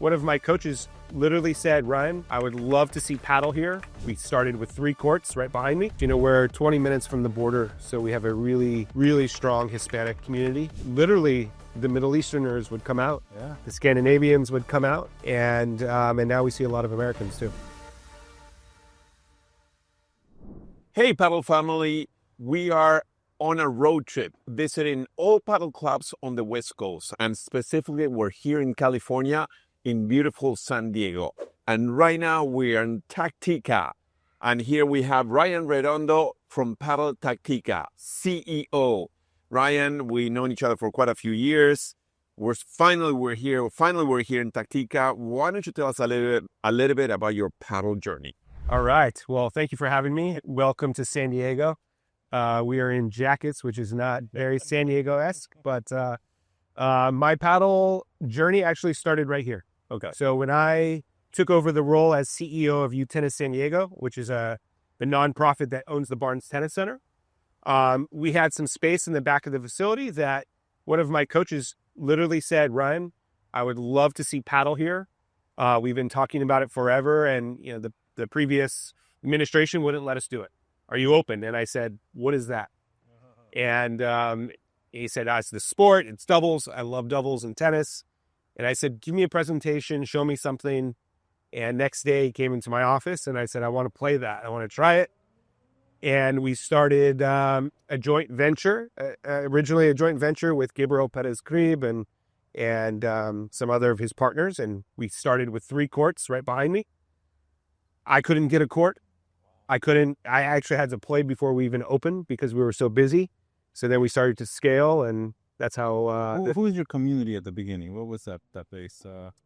One of my coaches literally said, Ryan, I would love to see paddle here. We started with 3 courts right behind me. We're 20 minutes from the border, so we have a really, really strong Hispanic community. Literally, the Middle Easterners would come out. Yeah. The Scandinavians would come out, and now we see a lot of Americans too. Hey, paddle family. We are on a road trip visiting all paddle clubs on the West Coast, and specifically we're here in California in beautiful San Diego. And right now we are in Taktika. And here we have Ryan Redondo from Paddle Taktika, CEO. Ryan, we've known each other for quite a few years. Finally we're here in Taktika. Why don't you tell us a little bit about your paddle journey? All right. Well, thank you for having me. Welcome to San Diego. We are in jackets, which is not very San Diego-esque, but my paddle journey actually started right here. Okay. So when I took over the role as CEO of U Tennis San Diego, which is the nonprofit that owns the Barnes Tennis Center, we had some space in the back of the facility that one of my coaches literally said, Ryan, I would love to see paddle here. We've been talking about it forever, and the previous administration wouldn't let us do it. Are you open? And I said, what is that? And he said, it's the sport, it's doubles. I love doubles and tennis. And I said, give me a presentation, show me something. And next day he came into my office and I said, I want to play that. I want to try it. And we started a joint venture, originally a joint venture with Gabriel Perez-Crib and some other of his partners. And we started with 3 courts right behind me. I couldn't get a court. I actually had to play before we even opened because we were so busy. So then we started to scale, and that's how... Who was your community at the beginning? What was that base?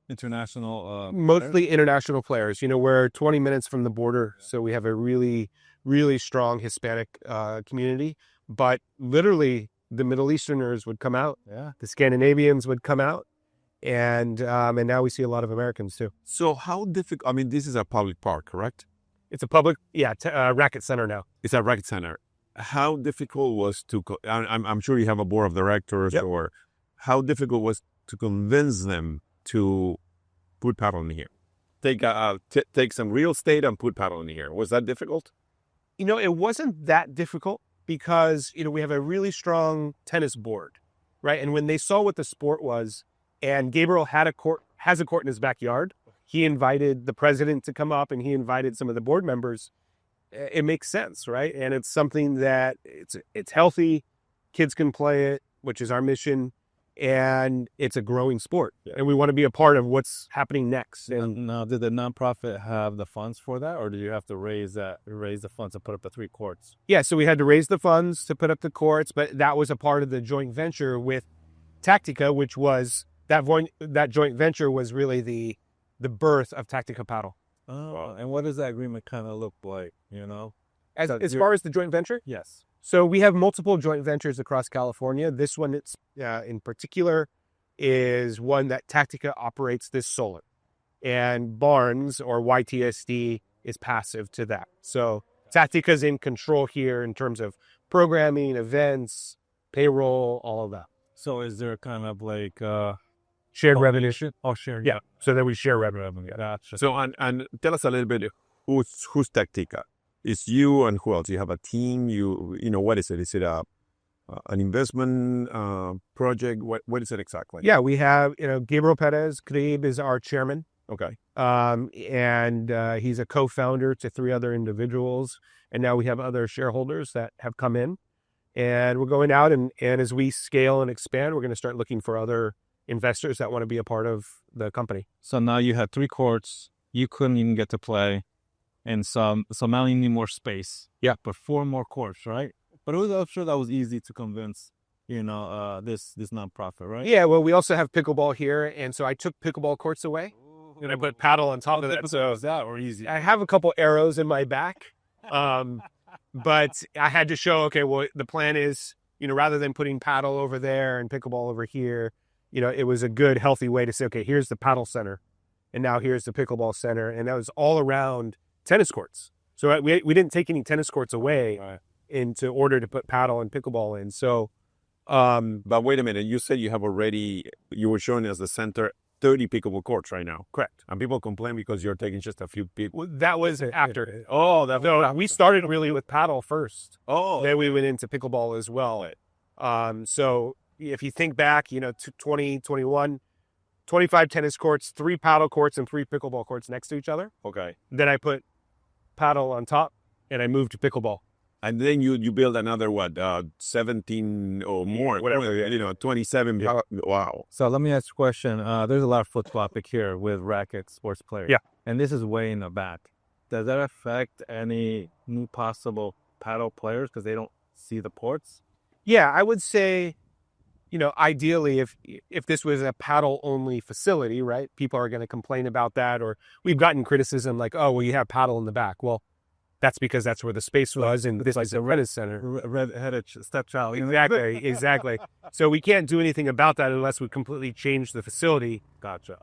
International? Mostly international players. We're 20 minutes from the border, so we have a really, really strong Hispanic community. But literally, the Middle Easterners would come out. Yeah. The Scandinavians would come out. And now we see a lot of Americans too. So how difficult, this is a public park, correct? It's a public, racket center now. It's a racket center. How difficult was I'm sure you have a board of directors, Yep. Or how difficult was to convince them to put paddle in here? Take some real estate and put paddle in here. Was that difficult? It wasn't that difficult because, we have a really strong tennis board, right? And when they saw what the sport was, and Gabriel has a court in his backyard, he invited the president to come up and he invited some of the board members. It makes sense, right? And it's something that it's healthy. Kids can play it, which is our mission. And it's a growing sport. Yeah. And we want to be a part of what's happening next. And now, did the nonprofit have the funds for that? Or did you have to raise the funds to put up the 3 courts? Yeah, so we had to raise the funds to put up the courts, but that was a part of the joint venture with Taktika, which was, that joint venture was really the birth of Tactica Padel. Oh, wow. And what does that agreement kind of look like, As far as the joint venture? Yes. So we have multiple joint ventures across California. This one, in particular, is one that Taktika operates this solar. And Barnes, or YTSD, is passive to that. So Taktika's in control here in terms of programming, events, payroll, all of that. So is there kind of like... shared revenue? Oh, shared. Yeah. So then we share revenue. Yeah. Gotcha. So, and tell us a little bit, who's Taktika? It's you and who else? You have a team? What is it? Is it an investment project? What is it exactly? Yeah, we have, Gabriel Perez-Crib is our chairman. Okay. And he's a co-founder to 3 other individuals. And now we have other shareholders that have come in. And we're going out, and as we scale and expand, we're going to start looking for other investors that want to be a part of the company. So now you had 3 courts. You couldn't even get to play. And so now you need more space. Yeah. But 4 more courts, right? But I'm sure that was easy to convince, this nonprofit, right? Yeah, well, we also have pickleball here. And so I took pickleball courts away. And I put paddle on top of that. So that or easy? I have a couple arrows in my back. But I had to show, okay, well, the plan is, rather than putting paddle over there and pickleball over here, it was a good, healthy way to say, okay, here's the paddle center. And now here's the pickleball center. And that was all around tennis courts. So we didn't take any tennis courts away into order to put paddle and pickleball in. So But wait a minute, you said you were showing us the center 30 pickleball courts right now. Correct. And people complain because you're taking just a few people. Well, that was after. Oh, No, we started really with paddle first. Oh, Then we went into pickleball as well. So if you think back, to 2021, 25 tennis courts, 3 paddle courts, and 3 pickleball courts next to each other. okay. Then I put paddle on top, and I moved to pickleball. And then you build another, 17 or more, Whatever. 27. Yeah. Wow. So let me ask you a question. There's a lot of foot traffic here with racket sports players. Yeah. And this is way in the back. Does that affect any new possible paddle players because they don't see the ports? Yeah, I would say, ideally, if this was a paddle-only facility, right, people are going to complain about that, or we've gotten criticism like, oh, well, you have paddle in the back. Well, that's because that's where the space was, and this is a tennis center. Red-headed stepchild. Exactly. So we can't do anything about that unless we completely change the facility. Gotcha.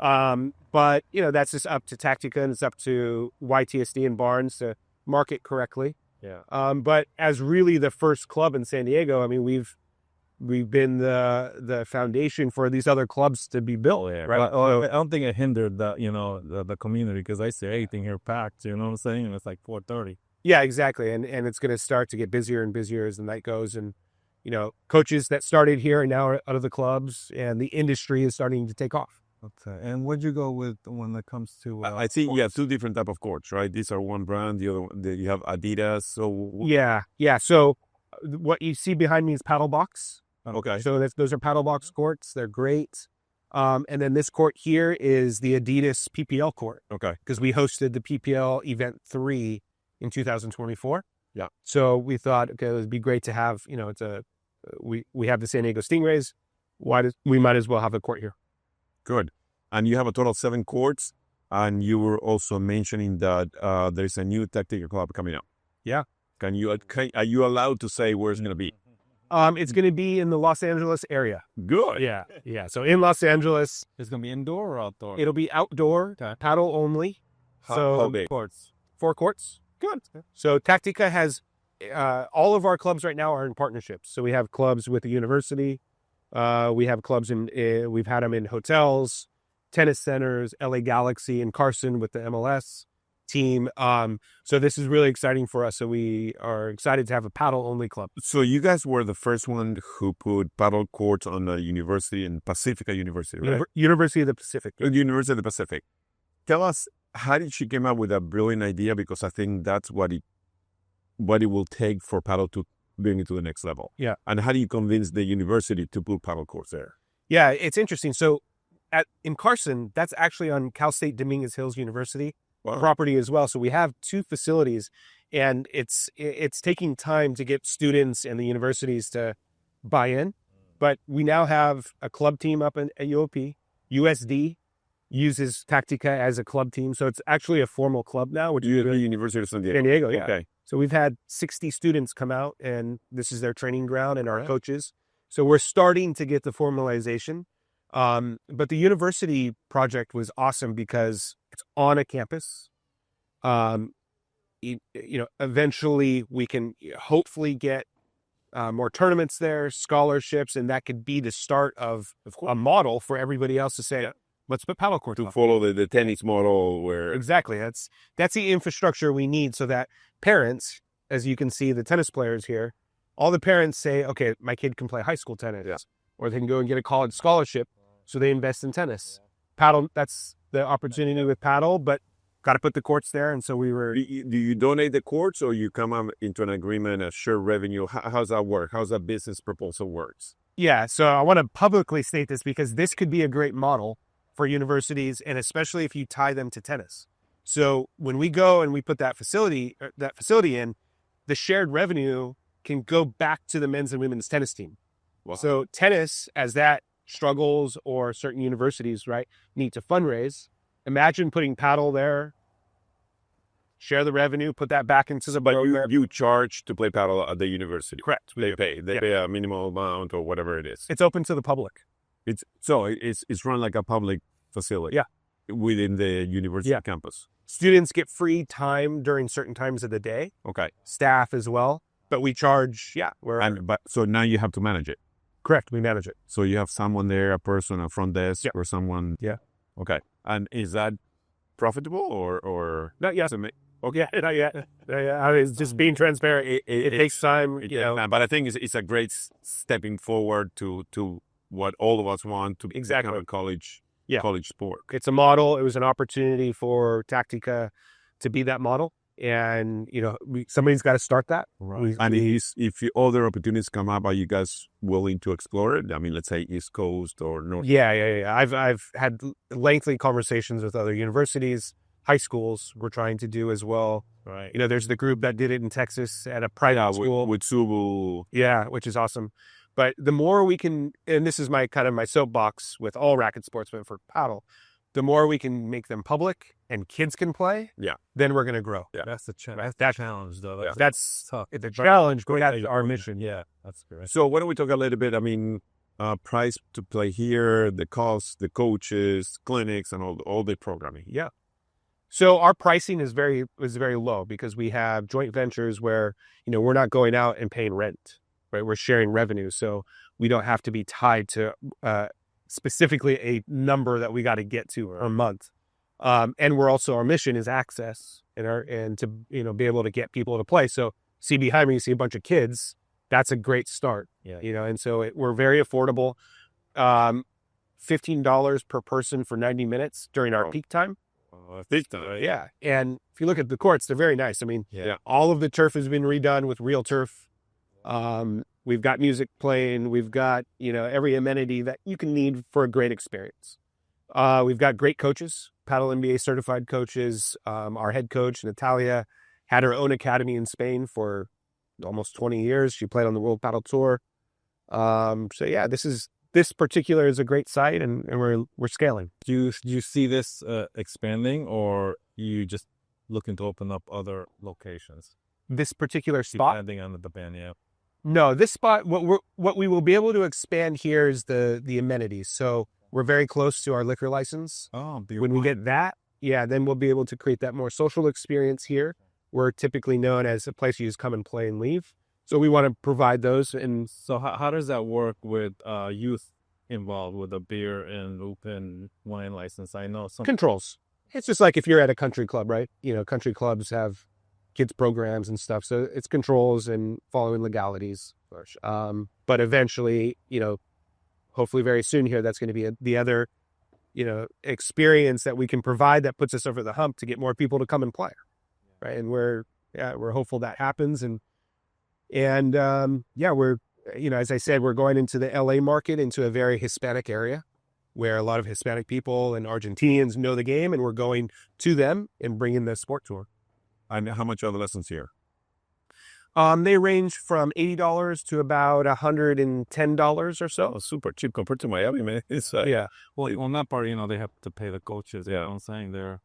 But, that's just up to Taktika, and it's up to YTSD and Barnes to market correctly. Yeah. But as really the first club in San Diego, I mean, we've been the foundation for these other clubs to be built. Yeah. Right. Well, I don't think it hindered the community because I see everything here packed. You know what I'm saying? And it's like 4:30. Yeah, exactly. And it's going to start to get busier and busier as the night goes. And, coaches that started here are now out of the clubs, and the industry is starting to take off. Okay. And what'd you go with when it comes to? I think you have 2 different type of courts, right? These are one brand. The other one, you have Adidas. So Yeah. So what you see behind me is paddle box. okay. So those are paddle box courts. They're great. And then this court here is the Adidas PPL court, Okay. because we hosted the PPL event 3 in 2024. Yeah. So we thought, okay, it would be great to have, we have the San Diego Stingrays. We might as well have a court here. Good. And you have a total of 7 courts. And you were also mentioning that there's a new Tactica club coming up. Yeah. Are you allowed to say where it's going to be? It's going to be in the Los Angeles area. Good. Yeah. So in Los Angeles, It's gonna be indoor or outdoor? it'll be outdoor, Okay. paddle only. How big? Courts. 4 courts. Good. So Taktika has all of our clubs right now are in partnerships. So we have clubs with the university. We have clubs we've had them in hotels, tennis centers, LA Galaxy and Carson with the MLS team. So this is really exciting for us. So we are excited to have a paddle only club. So you guys were the first one who put paddle courts on a university in Pacifica University, right? University of the Pacific. University of the Pacific. Tell us, how did she come up with a brilliant idea? Because I think that's what it will take for paddle to bring it to the next level. Yeah. And how do you convince the university to put paddle courts there? Yeah, it's interesting. So in Carson, that's actually on Cal State Dominguez Hills University property as well. So we have 2 facilities, and it's taking time to get students and the universities to buy in. But we now have a club team up at UOP. USD uses Taktika as a club team. So it's actually a formal club now, which is really University of San Diego. San Diego. Yeah. Okay. So we've had 60 students come out, and this is their training ground and our coaches. So we're starting to get the formalization. But the university project was awesome because it's on a campus. Eventually we can hopefully get more tournaments there, scholarships, and that could be the start of a model for everybody else to say, let's put paddle courts to follow the tennis model where... Exactly. That's the infrastructure we need so that parents, as you can see, the tennis players here, all the parents say, okay, my kid can play high school tennis, or they can go and get a college scholarship. So they invest in tennis. Paddle, that's the opportunity with paddle, but got to put the courts there. And so we were... Do you donate the courts, or you come up into an agreement, a share revenue? How's that work? How's that business proposal works? Yeah, so I want to publicly state this because this could be a great model for universities, and especially if you tie them to tennis. So when we go and we put that facility in, the shared revenue can go back to the men's and women's tennis team. Wow. So tennis, as that struggles, or certain universities, right, need to fundraise. Imagine putting paddle there, share the revenue, put that back into the program. You charge to play paddle at the university. Correct. They pay a minimal amount or whatever it is. It's open to the public. It's run like a public facility. Within the university campus. Students get free time during certain times of the day. Okay. Staff as well, but we charge. So now you have to manage it. Correct. We manage it. So you have someone there, a person, a front desk, or someone. Yeah. Okay. And is that profitable or Not yet. okay? Not yet. I mean, it's just being transparent. It takes time, you know. But I think it's a great stepping forward to what all of us want to Exactly. become a college sport. It's a model. It was an opportunity for Taktika to be that model. And, you know, somebody's got to start that. Right. And if other opportunities come up, are you guys willing to explore it? I mean, let's say East Coast or North. Yeah. I've had lengthy conversations with other universities, high schools we're trying to do as well. Right. You know, there's the group that did it in Texas at a private school. With Subu. Yeah, which is awesome. But the more we can, and this is my soapbox with all racket sportsmen for paddle, the more we can make them public and kids can play, then we're going to grow. Yeah. That's the challenge, though. That's tough. It's a challenge. That's our mission. Yeah, that's great. So why don't we talk a little bit, I mean, price to play here, the cost, the coaches, clinics, and all the programming. Yeah. So our pricing is very low because we have joint ventures where, you know, we're not going out and paying rent, right? We're sharing revenue. So we don't have to be tied to specifically a number that we got to get to a month. And we're also, our mission is access and to, you know, be able to get people to play. So see behind me, you see a bunch of kids. That's a great start. Yeah. You know, and so we're very affordable. $15 per person for 90 minutes during our peak time. Yeah. And if you look at the courts, they're very nice. I mean, all of the turf has been redone with real turf. We've got music playing. We've got, you know, every amenity that you can need for a great experience. We've got great coaches, Paddle NBA certified coaches. Our head coach, Natalia, had her own academy in Spain for almost 20 years. She played on the World Paddle Tour. So yeah, this particular is a great site, and we're scaling. Do you see this expanding, or you just looking to open up other locations? This particular spot, depending on the band, yeah. No, this spot. What we will be able to expand here is the amenities. So we're very close to our liquor license. Oh, beautiful. When we get that, then we'll be able to create that more social experience here. We're typically known as a place you just come and play and leave. So we want to provide those. And so how does that work with youth involved with a beer and open wine license? I know some controls. It's just like if you're at a country club, right? You know, country clubs have kids programs and stuff. So it's controls and following legalities. But eventually, you know, hopefully very soon here, that's going to be the other, you know, experience that we can provide that puts us over the hump to get more people to come and play. Right. And we're hopeful that happens. And we're, you know, as I said, we're going into the LA market, into a very Hispanic area where a lot of Hispanic people and Argentinians know the game, and we're going to them and bringing the sport tour. And how much are the lessons here? They range from $80 to about $110 or so. Oh, super cheap compared to Miami, man. It's yeah. Well, on that part, you know, they have to pay the coaches. Yeah, you know what I'm saying they're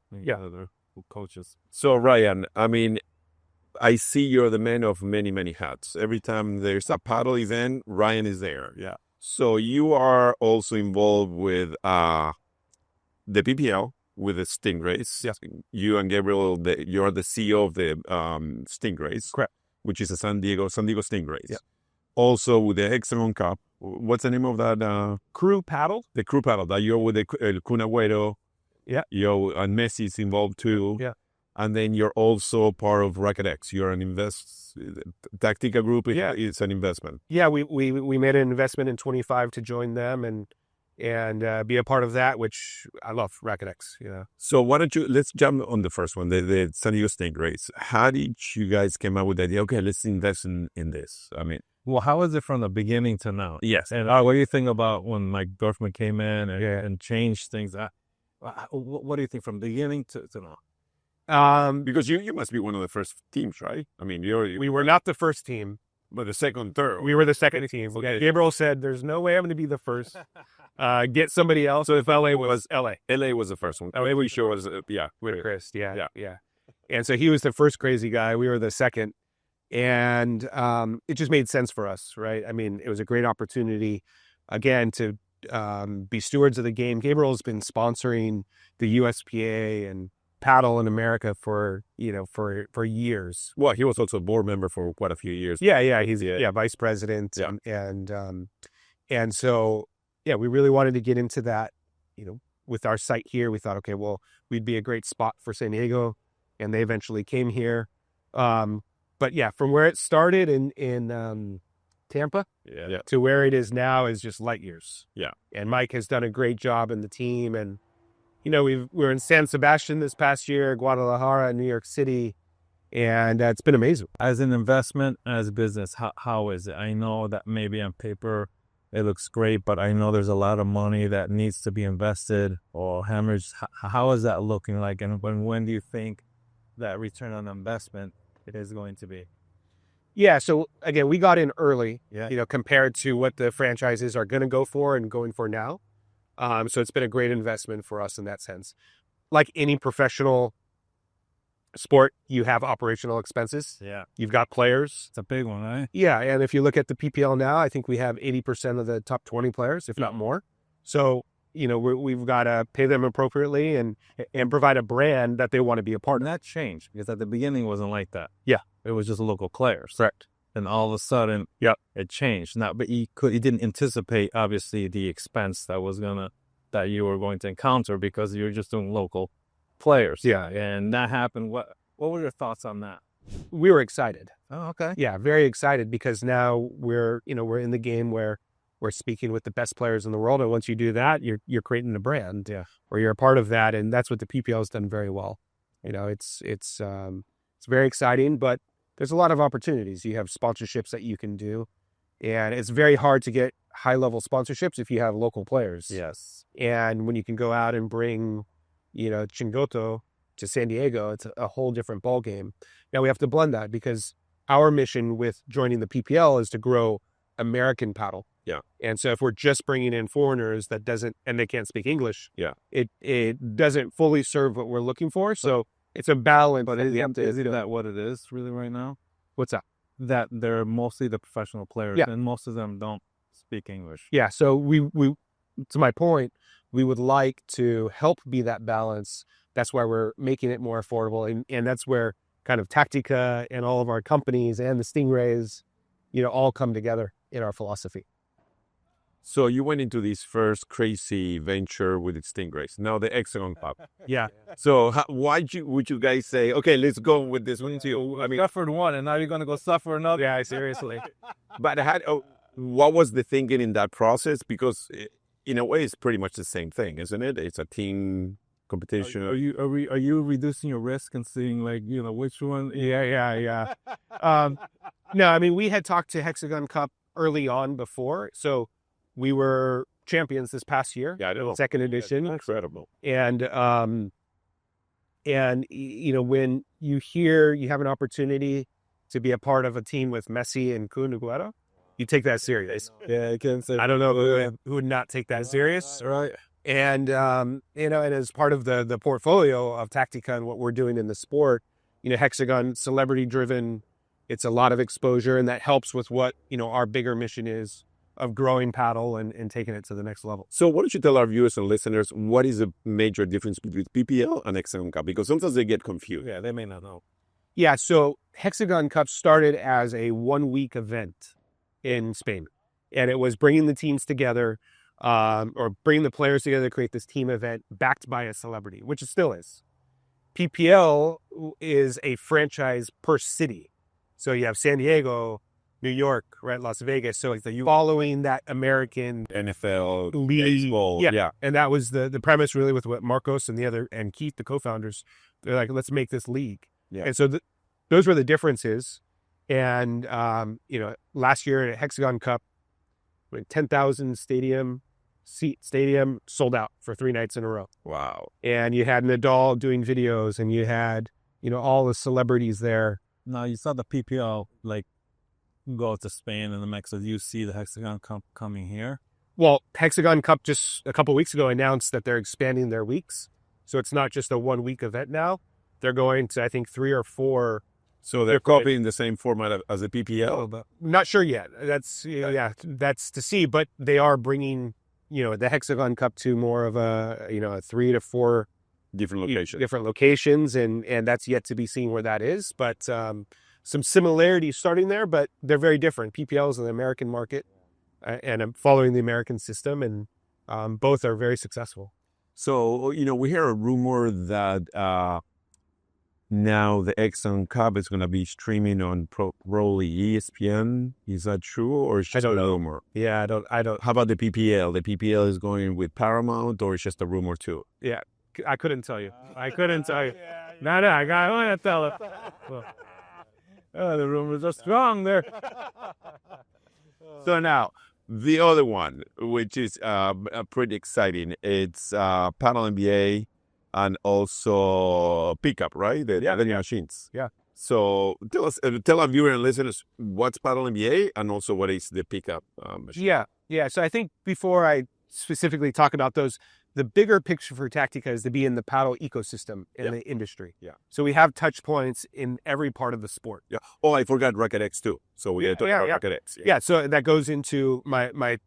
coaches. So Ryan, I mean, I see you're the man of many, many hats. Every time there's a paddle event, Ryan is there. Yeah. So you are also involved with the PPL, with the Stingrays. Yes. You and Gabriel, you're the CEO of the Stingrays. Correct. Which is a San Diego Stingrays. Yeah. Also with the Hexagon Cup. What's the name of that? Crew paddle. The crew paddle. That you're with the Kun Agüero. Yeah. And Messi's involved too. Yeah. And then you're also part of Racket X. You're an Taktika group. It's an investment. Yeah, we made an investment in 25 to join them and be a part of that, which I love, Racket X. You know. So why don't let's jump on the first one, the San Diego Stingrays. How did you guys come up with the idea? Okay, let's invest in this. I mean, well, how is it from the beginning to now? Yes. And what do you think about when Mike Dorfman came in and changed things? What do you think from the beginning to now? Because you must be one of the first teams, right? I mean, we were not the first team, but the second, third. We were the second team. Okay. Gabriel said, "There's no way I'm going to be the first. Get somebody else." So if LA was LA was the first one. LA was sure was with Chris. Yeah. And so he was the first crazy guy. We were the second, and it just made sense for us, right? I mean, it was a great opportunity, again, to be stewards of the game. Gabriel's been sponsoring the USPA and paddle in America for years. Well, he was also a board member for quite a few years. Yeah, he's vice president. Yeah. And so we really wanted to get into that, with our site here, we thought, okay, well, we'd be a great spot for San Diego, and they eventually came here. But yeah, from where it started in Tampa to where it is now is just light years. Yeah. And Mike has done a great job in the team. And, you know, we're in San Sebastian this past year, Guadalajara, New York City, and it's been amazing. As an investment, as a business, how is it? I know that maybe on paper it looks great, but I know there's a lot of money that needs to be invested or hemorrhaged. How is that looking like? And when do you think that return on investment it is going to be? Yeah, so again, we got in early, Yeah. you know, compared to what the franchises are going to go for and going for now. So it's been a great investment for us in that sense. Like any professional sport, you have operational expenses. Yeah. You've got players. It's a big one, right? Yeah, and if you look at the PPL now, I think we have 80% of the top 20 players, if not more. So, you know, we've got to pay them appropriately and provide a brand that they want to be a part And of. that changed because at the beginning it wasn't like that. Yeah. It was just local players. Correct. And all of a sudden, it changed. Now, but you didn't anticipate obviously the expense that you were going to encounter because you're just doing local players. Yeah. And that happened. What were your thoughts on that? We were excited. Oh, okay. Yeah, very excited because now we're in the game where we're speaking with the best players in the world. And once you do that, you're creating a brand. Yeah. Or you're a part of that. And that's what the PPL has done very well. You know, it's very exciting, but there's a lot of opportunities. You have sponsorships that you can do. And it's very hard to get high-level sponsorships if you have local players. Yes. And when you can go out and bring, you know, Chingoto to San Diego, it's a whole different ballgame. Now we have to blend that because our mission with joining the PPL is to grow American paddle. Yeah. And so if we're just bringing in foreigners and they can't speak English, it doesn't fully serve what we're looking for. So it's a balance. But isn't that what it is really right now? What's that? That they're mostly the professional players, Yeah. and most of them don't speak English. Yeah. So we to my point, we would like to help be that balance. That's why we're making it more affordable. And that's where kind of Taktika and all of our companies and the Stingrays, you know, all come together in our philosophy. So you went into this first crazy venture with the Stingrays, now the Hexagon Club. Yeah. So would you guys say, okay, let's go with this one too? I mean, Suffered one, and now you're going to go suffer another. Yeah, seriously. but what was the thinking in that process? Because in a way, it's pretty much the same thing, isn't it? It's a team competition. Are you reducing your risk and seeing like, you know, which one? Yeah. No, I mean, we had talked to Hexagon Cup early on before. So we were champions this past year. Yeah, I know. Second edition. Incredible. And you know, when you hear you have an opportunity to be a part of a team with Messi and Kun Aguero, you take that serious. Yeah, I can say. I don't know who would not take that serious. Right. And, you know, and as part of the portfolio of Taktika and what we're doing in the sport, you know, Hexagon, celebrity driven, it's a lot of exposure, and that helps with what, you know, our bigger mission is of growing paddle and taking it to the next level. So why don't you tell our viewers and listeners what is the major difference between PPL and Hexagon Cup? Because sometimes they get confused. Yeah, they may not know. Yeah, so Hexagon Cup started as a 1-week event in Spain, and it was bringing the teams together, or bringing the players together to create this team event backed by a celebrity, which it still is. PPL is a franchise per city. So you have San Diego, New York, right, Las Vegas. So it's you following that American NFL, league. baseball. Yeah. And that was the premise really with what Marcos and Keith, the co-founders, they're like, let's make this league. Yeah. And so those were the differences. And, you know, last year at Hexagon Cup, 10,000 seat stadium sold out for 3 nights in a row. Wow. And you had Nadal doing videos, and you had, you know, all the celebrities there. Now you saw the PPL like go to Spain and the Mexico. You see the Hexagon Cup coming here. Well, Hexagon Cup just a couple of weeks ago announced that they're expanding their weeks. So it's not just a 1-week event now. They're going to, I think, 3 or 4. So they're copying the same format as the PPL. But not sure yet. That's, you know, yeah, that's to see. But they are bringing, you know, the Hexagon Cup to more of a, you know, a 3 to 4 Different locations, and that's yet to be seen where that is. But some similarities starting there, but they're very different. PPL is an American market, and I'm following the American system, and both are very successful. So, we hear a rumor that now the Exxon Cup is going to be streaming on probably ESPN. Is that true, or is just a rumor? Yeah, I don't. How about the PPL? The PPL is going with Paramount, or it's just a rumor too? Yeah, I couldn't tell you. I couldn't tell you. No, I want to tell it. Well, the rumors are strong there. So now, the other one, which is pretty exciting, it's Paddle NBA and also Pickup, right? The vending machines. Yeah. So tell our viewers and listeners what's Paddle NBA and also what is the Pickup machine. Yeah. So I think before I specifically talk about those, the bigger picture for Taktika is to be in the paddle ecosystem in the industry. Yeah. So we have touch points in every part of the sport. Yeah. Oh, I forgot Racket X too. So we had to talk about Racket X. Yeah. So that goes into my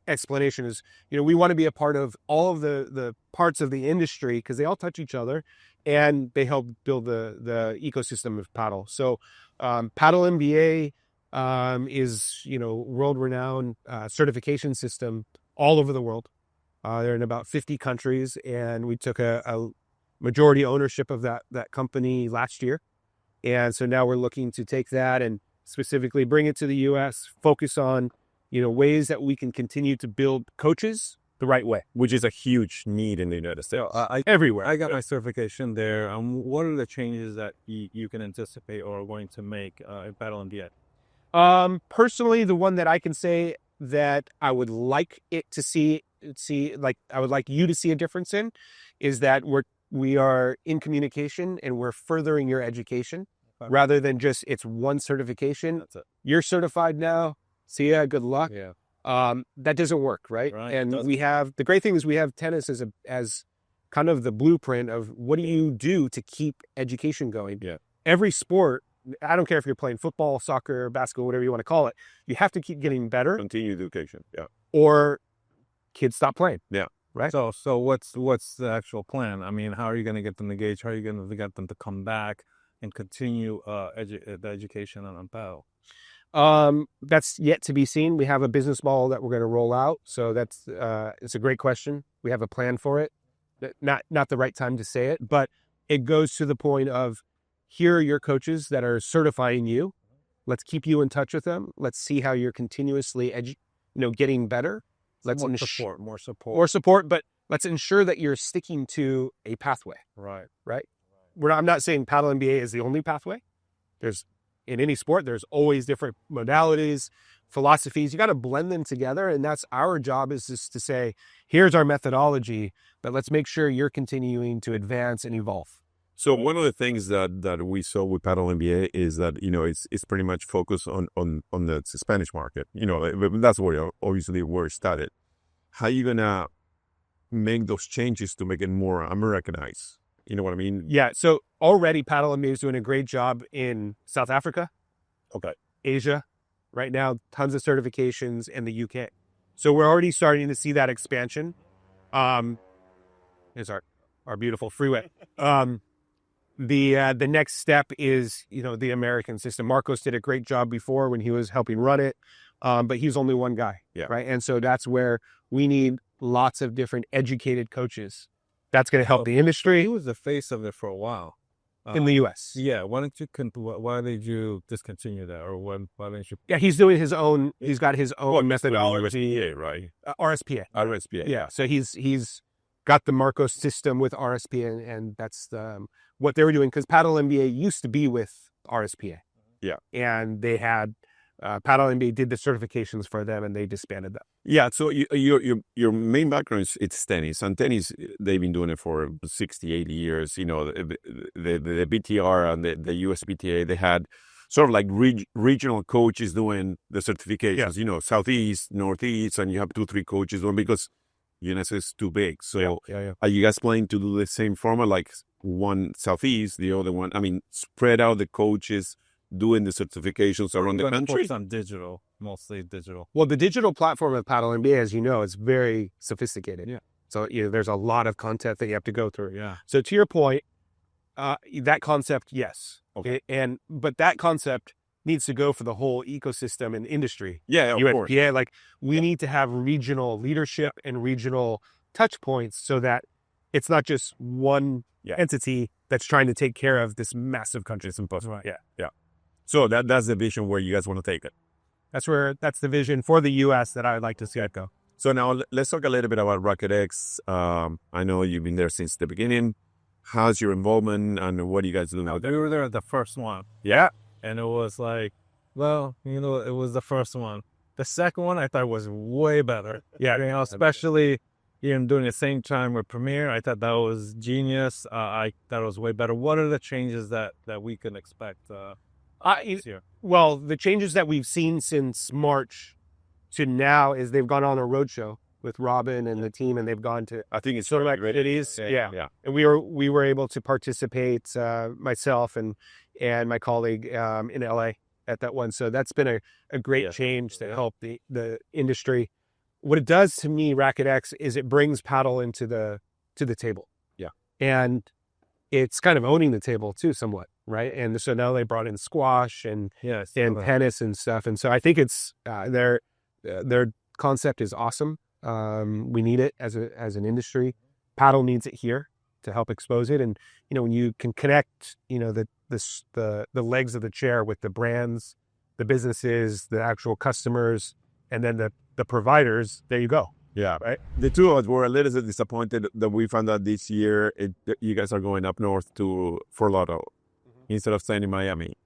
explanation is, we want to be a part of all of the parts of the industry because they all touch each other and they help build the ecosystem of paddle. So Paddle MBA is, world-renowned certification system all over the world. They're in about 50 countries, and we took a majority ownership of that company last year. And so now we're looking to take that and specifically bring it to the U.S., focus on, ways that we can continue to build coaches the right way. Which is a huge need in the United States. Everywhere. I got my certification there. What are the changes that you can anticipate or are going to make in Paddle NBA? Personally, the one that I can say that I would like it to see, like I would like you to see a difference in, is that we are in communication and we're furthering your education rather than just it's one certification. That's it. You're certified now. See ya. Good luck. Yeah. That doesn't work, right? Right. And the great thing is we have tennis as kind of the blueprint of what do you do to keep education going. Yeah. Every sport, I don't care if you're playing football, soccer, basketball, whatever you want to call it, you have to keep getting better. Continue education. Yeah. Or kids stop playing. Yeah. Right. So what's the actual plan? I mean, how are you going to get them engaged? How are you going to get them to come back and continue the education on paddle? That's yet to be seen. We have a business model that we're going to roll out. So that's it's a great question. We have a plan for it. Not the right time to say it, but it goes to the point of here are your coaches that are certifying you. Let's keep you in touch with them. Let's see how you're continuously getting better. Let's more support, but let's ensure that you're sticking to a pathway. Right. I'm not saying Paddle NBA is the only pathway. In any sport, there's always different modalities, philosophies. You got to blend them together. And that's our job, is just to say, here's our methodology, but let's make sure you're continuing to advance and evolve. So one of the things that we saw with Paddle NBA is that, it's pretty much focused on the Spanish market. That's where obviously where it started. How are you going to make those changes to make it more Americanized? You know what I mean? Yeah. So already Paddle NBA is doing a great job in South Africa. Okay. Asia. Right now, tons of certifications in the UK. So we're already starting to see that expansion. Is our beautiful freeway. The next step is, the American system. Marcos did a great job before when he was helping run it. But he's only one guy. Yeah. Right. And so that's where we need lots of different educated coaches. That's going to help the industry. He was the face of it for a while. In the U.S. Yeah. Why did you discontinue that? Or why didn't you? Yeah, he's doing his own. He's got his own methodology. RSPA, right? RSPA. RSPA. Yeah. So he's got the Marcos system with RSPA, and that's what they were doing, because Paddle NBA used to be with RSPA. Yeah. And they had Paddle NBA did the certifications for them, and they disbanded that. Yeah. So your main background is tennis, and tennis they've been doing it for 60, 80 years. The BTR and the USPTA, they had sort of like regional coaches doing the certifications. Yeah. Southeast, Northeast, and you have 2-3 coaches doing, because UNES is too big. So Yeah. are you guys planning to do the same format, like one Southeast, the other one? I mean, spread out the coaches doing the certifications around the country? Focus on digital, mostly digital. Well, the digital platform of Paddle NBA, as you know, is very sophisticated. Yeah. So there's a lot of content that you have to go through. Yeah. So to your point, that concept, yes. Okay. But that concept needs to go for the whole ecosystem and industry. Yeah, of course. USPA, we need to have regional leadership and regional touch points so that it's not just one entity that's trying to take care of this massive country. Right. Yeah. So that's the vision where you guys want to take it. That's the vision for the U.S. that I would like to see it go. So now let's talk a little bit about Racket X. I know you've been there since the beginning. How's your involvement and what do you guys do now? We were there at the first one. Yeah. And it was like, well, you know, it was the first one. The second one I thought was way better. Yeah, you know, especially even doing the same time with Premiere. I thought that was genius. I thought it was way better. What are the changes that we can expect this year? Well, the changes that we've seen since March to now is they've gone on a roadshow with Robin and the team, and they've gone to I think it's sort of like great. cities. Yeah. And we were able to participate, myself and my colleague in LA at that one. So that's been a great change to help the industry. What it does to me, Racket X, is it brings paddle into the table. Yeah. And it's kind of owning the table too, somewhat, right? And so now they brought in squash and tennis and stuff. And so I think it's their concept is awesome. We need it as an industry. Paddle needs it here to help expose it. And you know, when you can connect, you know, the legs of the chair with the brands, the businesses, the actual customers, and then the providers, there you go. Yeah, right. The two of us were a little bit disappointed that we found out this year you guys are going up north to Fort Lauderdale instead of staying in Miami.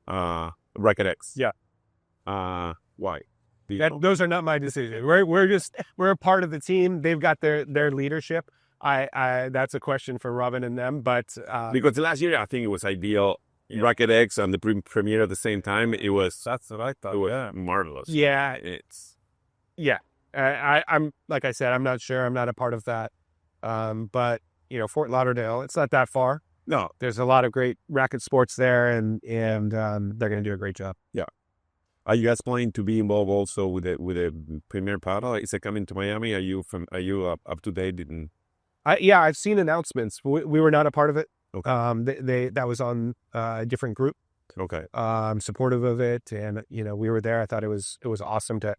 Racket X. Yeah. Why? Those are not my decisions. We're a part of the team. They've got their leadership. I that's a question for Robin and them. But because last year I think it was ideal. Racket X and the premiere at the same time. That's what I thought. It was marvelous. Yeah, I'm like I said, I'm not sure. I'm not a part of that. But you know, Fort Lauderdale, it's not that far. No, there's a lot of great racket sports there, and they're going to do a great job. Yeah. Are you guys planning to be involved also with the Premier Paddle? Is it coming to Miami? Are you up to date? I've seen announcements. We were not a part of it. Okay. That was on a different group. Okay. Supportive of it, and you know, we were there. I thought it was awesome to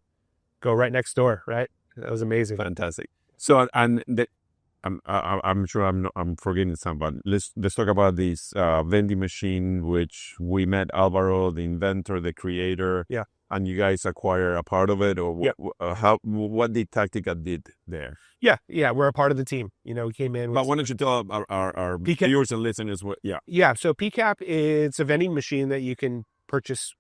go right next door. Right, that was amazing. Fantastic. So, I'm sure I'm forgetting some, but let's talk about this vending machine, which we met Alvaro, the inventor, the creator. Yeah. And you guys acquire a part of it, or what did Taktika did there? Yeah, we're a part of the team. You know, we came in. But why don't you tell our viewers and listeners what? Yeah. So PCAP is a vending machine that you can purchase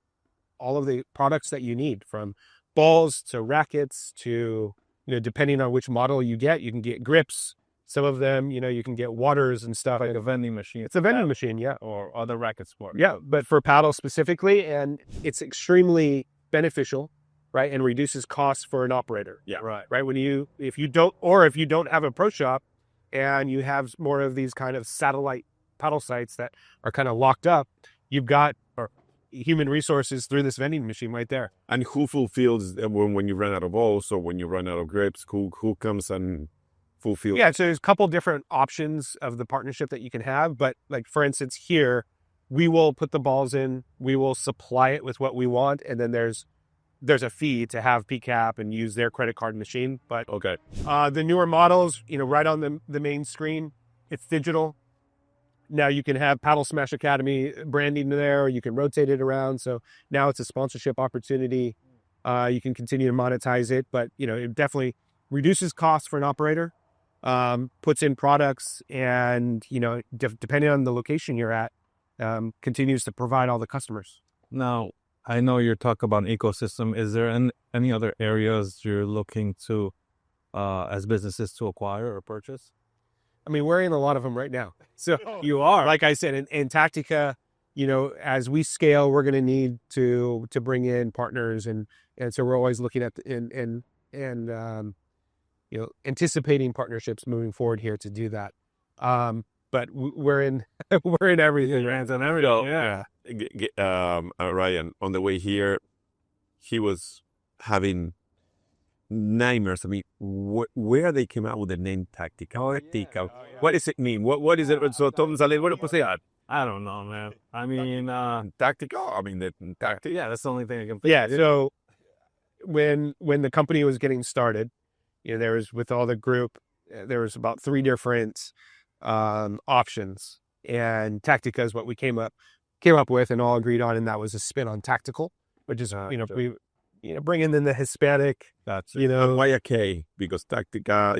all of the products that you need, from balls to rackets to, you know, depending on which model you can get grips. Some of them, you know, you can get waters and stuff. Like a vending machine. It's a vending machine, yeah. Or other racket sport. Yeah, but for paddle specifically, and it's extremely beneficial, right? And reduces costs for an operator. Yeah. Right. If you don't have a pro shop and you have more of these kind of satellite paddle sites that are kind of locked up, you've got human resources through this vending machine right there. And who fulfills when you run out of balls or when you run out of grips? Who comes and fulfills? Yeah, so there's a couple different options of the partnership that you can have. But like, for instance, here, we will put the balls in, we will supply it with what we want, and then there's a fee to have PCAP and use their credit card machine. But okay, the newer models, you know, right on the main screen, it's digital. Now you can have Paddle Smash Academy branding there, or you can rotate it around. So now it's a sponsorship opportunity. You can continue to monetize it, but you know, it definitely reduces costs for an operator, puts in products, and you know, depending on the location you're at, continues to provide all the customers. Now, I know you're talking about an ecosystem. Is there any other areas you're looking to, as businesses, to acquire or purchase? I mean, we're in a lot of them right now. So you are, like I said, in Taktika, you know, as we scale, we're going to need to bring in partners, and so we're always looking at and you know, anticipating partnerships moving forward here to do that. But we're in everything. Yeah. Ryan, on the way here, he was having nightmares. I mean, where they came out with the name Taktika. Taktika. What does it mean? What is it? So Tom Saleh, what was it? I don't know, man. I mean, Taktika. I mean, the Taktika. Yeah, that's the only thing I can think of. So when the company was getting started, you know, there was, with all the group, there was about 3 different options, and Taktika is what we came up with and all agreed on, and that was a spin on tactical, which is bringing in the Hispanic. That's why a K? Because Taktika,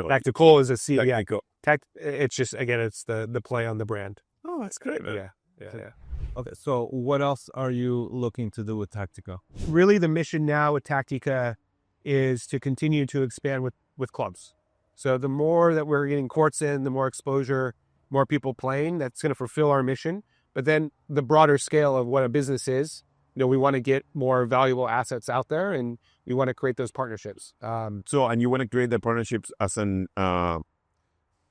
Tactical is a C. Tactical. Yeah, it's just, again, it's the play on the brand. Oh, that's great, man. Yeah. Okay, so what else are you looking to do with Taktika? Really, the mission now with Taktika is to continue to expand with clubs. So the more that we're getting courts in, the more exposure, more people playing, that's going to fulfill our mission. But then the broader scale of what a business is, we want to get more valuable assets out there, and we want to create those partnerships. And you want to create the partnerships as an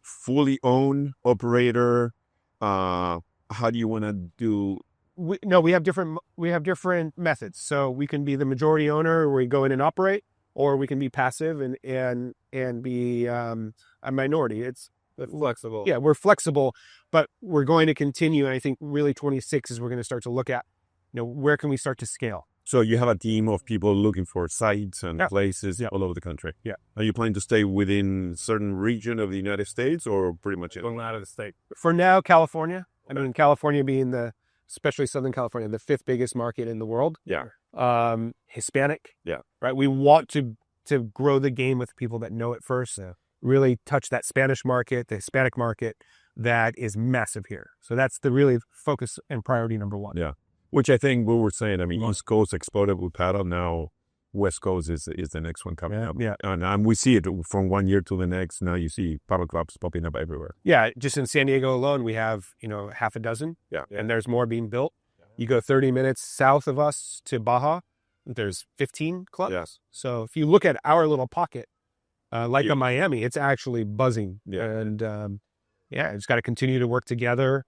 fully owned operator. How do you want to do? We have different methods. So we can be the majority owner, where we go in and operate, or we can be passive and be a minority. It's Flexible. Yeah, we're flexible, but we're going to continue. And I think really 26 is we're going to start to look at, where can we start to scale? So you have a team of people looking for sites and places all over the country. Yeah. Are you planning to stay within certain region of the United States, or pretty much Going out of the state? For now, California. I mean, California being especially Southern California, the 5th biggest market in the world. Yeah. Hispanic. Yeah. Right. We want to grow the game with people that know it first. Really touch that Spanish market, the Hispanic market that is massive here. So that's the really focus and priority number 1. Yeah. Which I think we were saying, I mean, East Coast exploded with paddle. Now West Coast is the next one coming up. Yeah. And we see it from one year to the next. Now you see paddle clubs popping up everywhere. Yeah. Just in San Diego alone, we have, half a dozen. Yeah. And there's more being built. You go 30 minutes south of us to Baja, there's 15 clubs. Yes. So if you look at our little pocket, a Miami, it's actually buzzing. Yeah. And it's got to continue to work together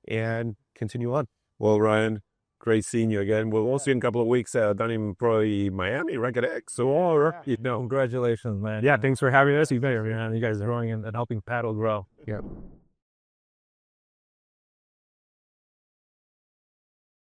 and continue on. Well, Ryan, great seeing you again. We'll see you in a couple of weeks down in probably Miami, Racket X. So, Congratulations, man. Yeah, thanks for having us. You guys are growing and helping paddle grow. Yeah.